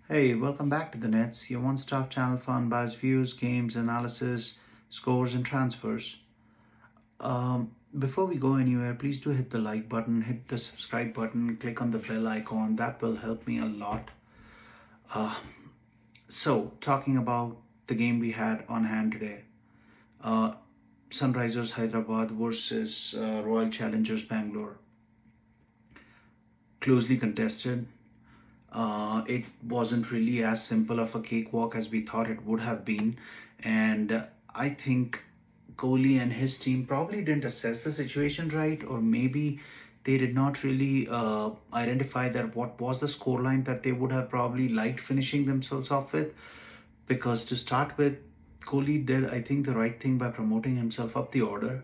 Hey, welcome back to the Nets, your one-stop channel for unbiased views, games, analysis, scores, and transfers. Before we go anywhere, please do hit the like button, hit the subscribe button, click on the bell icon. That will help me a lot. So, talking about the game we had on hand today, uh, Sunrisers Hyderabad versus Royal Challengers Bangalore, closely contested. It wasn't really as simple of a cakewalk as we thought it would have been. And I think Kohli and his team probably didn't assess the situation right, or maybe they did not really identify that what was the scoreline that they would have probably liked finishing themselves off with. Because to start with, Kohli did, I think, the right thing by promoting himself up the order.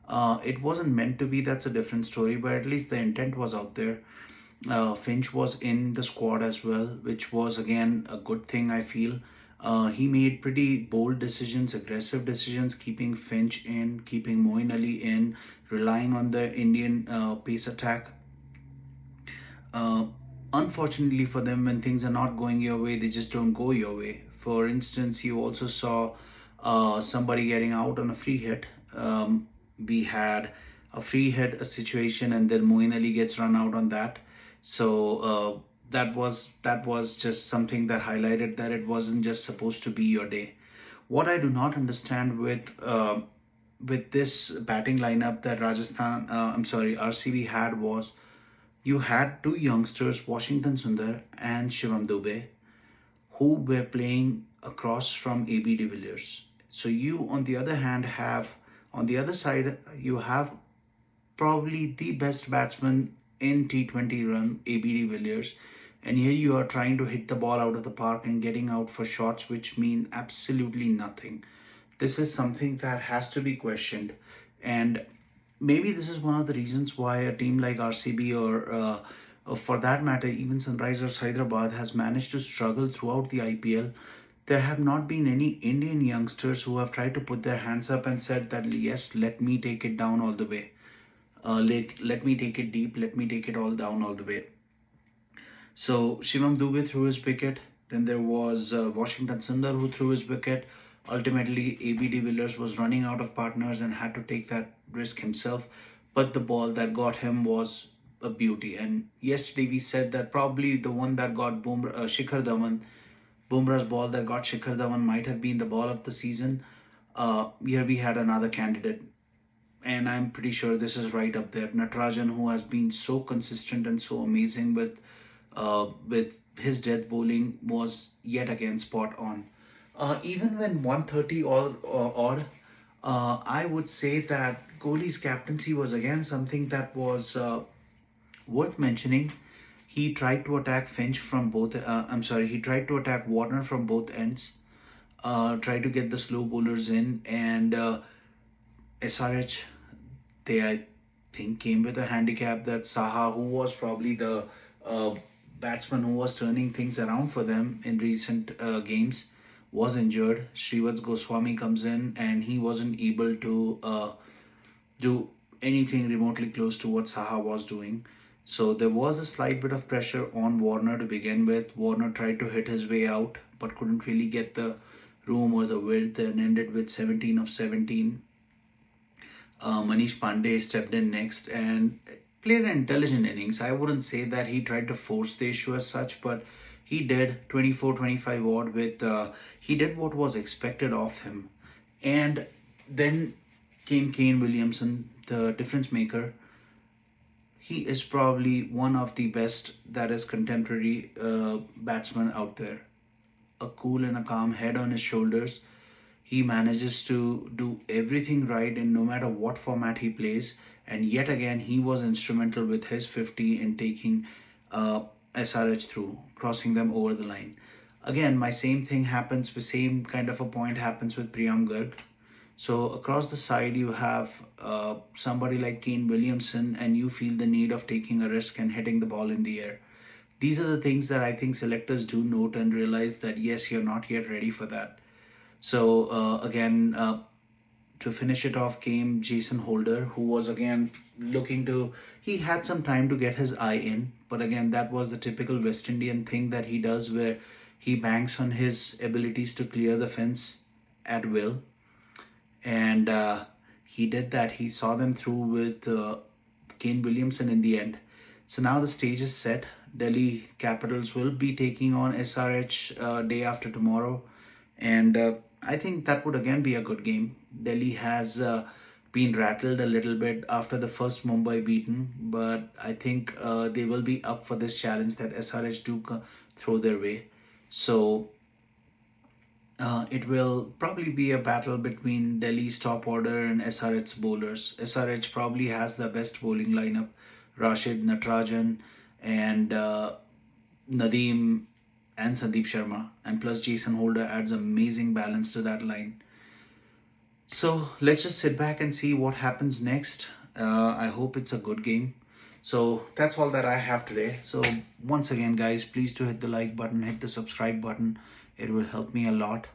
It wasn't meant to be, that's a different story, but at least the intent was out there. Finch was in the squad as well, which was again a good thing, I feel. He made pretty bold decisions, aggressive decisions, keeping Finch in, keeping Moeen Ali in, relying on the Indian pace attack. Uh, Unfortunately for them, when things are not going your way, they just don't go your way. For instance, you also saw somebody getting out on a free hit. We had a free hit, a situation, and then Moeen Ali gets run out on that. So that was just something that highlighted that it wasn't just supposed to be your day. What I do not understand with this batting lineup that RCB had was you had two youngsters, Washington Sundar and Shivam Dubey, who were playing across from AB de Villiers. So you, on the other hand, have on the other side you have probably the best batsman in T20 run, AB de Villiers, and here you are trying to hit the ball out of the park and getting out for shots which mean absolutely nothing. This is something that has to be questioned, and maybe this is one of the reasons why a team like RCB or for that matter, even Sunrisers Hyderabad has managed to struggle throughout the IPL. There have not been any Indian youngsters who have tried to put their hands up and said that, yes, let me take it down all the way. Let me take it deep, let me take it all down all the way. So Shivam Dubey threw his wicket. Then there was Washington Sundar who threw his wicket. Ultimately, AB de Villiers was running out of partners and had to take that risk himself. But the ball that got him was a beauty. And yesterday we said that probably the one that got Shikhar Dhawan, Bumrah's ball that got Shikhar Dhawan might have been the ball of the season. Here we had another candidate, and I'm pretty sure this is right up there. Natarajan, who has been so consistent and so amazing with his death bowling, was yet again spot on. Even when 130 all odd, I would say that Kohli's captaincy was again something that was worth mentioning. He tried to attack Finch from both. He tried to attack Warner from both ends. Tried to get the slow bowlers in, and SRH, they I think came with a handicap that Saha, who was probably the uh, batsman who was turning things around for them in recent games, was injured. Shrivats Goswami comes in and he wasn't able to do anything remotely close to what Saha was doing. So there was a slight bit of pressure on Warner to begin with. Warner tried to hit his way out but couldn't really get the room or the width and ended with 17 of 17. Manish Pandey stepped in next and played an intelligent innings. I wouldn't say that he tried to force the issue as such, but he did 24, 25 odd with, he did what was expected of him. And then came Kane Williamson, the difference maker. He is probably one of the best, that is contemporary batsman out there. A cool and a calm head on his shoulders. He manages to do everything right in no matter what format he plays. And yet again, he was instrumental with his 50 in taking SRH through, crossing them over the line. Again, my same thing happens, the same kind of a point happens with Priyam Garg. So across the side, you have somebody like Kane Williamson, and you feel the need of taking a risk and hitting the ball in the air. These are the things that I think selectors do note and realize that yes, you're not yet ready for that. So again, to finish it off came Jason Holder, who was again looking to. He had some time to get his eye in, but again, that was the typical West Indian thing that he does, where he banks on his abilities to clear the fence at will, and he did that. He saw them through with Kane Williamson in the end. So now the stage is set. Delhi Capitals will be taking on SRH day after tomorrow, and I think that would again be a good game. Delhi has been rattled a little bit after the first Mumbai beaten, but I think they will be up for this challenge that SRH do throw their way. So it will probably be a battle between Delhi's top order and SRH's bowlers. SRH probably has the best bowling lineup: Rashid, Natarajan, and Nadeem and Sandeep Sharma. And plus, Jason Holder adds amazing balance to that line. So let's just sit back and see what happens next. I hope it's a good game. So that's all that I have today. So once again, guys, please do hit the like button, hit the subscribe button. It will help me a lot.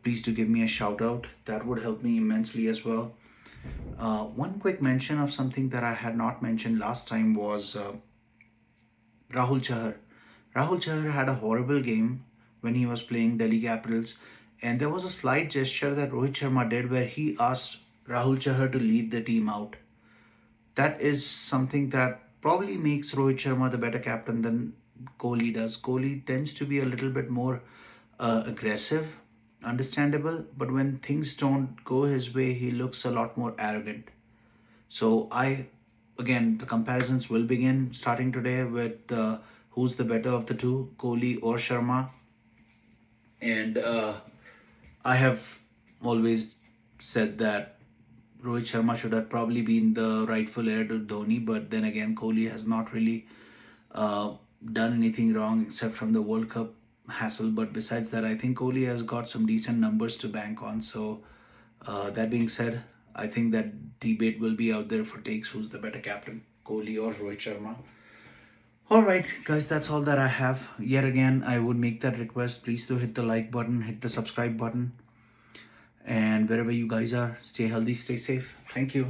Please do give me a shout out. That would help me immensely as well. One quick mention of something that I had not mentioned last time was Rahul Chahar. Rahul Chahar had a horrible game when he was playing Delhi Capitals, and there was a slight gesture that Rohit Sharma did where he asked Rahul Chahar to lead the team out. That is something that probably makes Rohit Sharma the better captain than Kohli does. Kohli tends to be a little bit more aggressive, understandable, but when things don't go his way, he looks a lot more arrogant. So again, the comparisons will begin starting today with who's the better of the two, Kohli or Sharma. And I have always said that Rohit Sharma should have probably been the rightful heir to Dhoni, but then again, Kohli has not really done anything wrong except from the World Cup hassle. But besides that, I think Kohli has got some decent numbers to bank on. So that being said, I think that debate will be out there for takes: who's the better captain, Kohli or Rohit Sharma. Alright, guys, that's all that I have. Yet again, I would make that request. Please do hit the like button, hit the subscribe button. And wherever you guys are, stay healthy, stay safe. Thank you.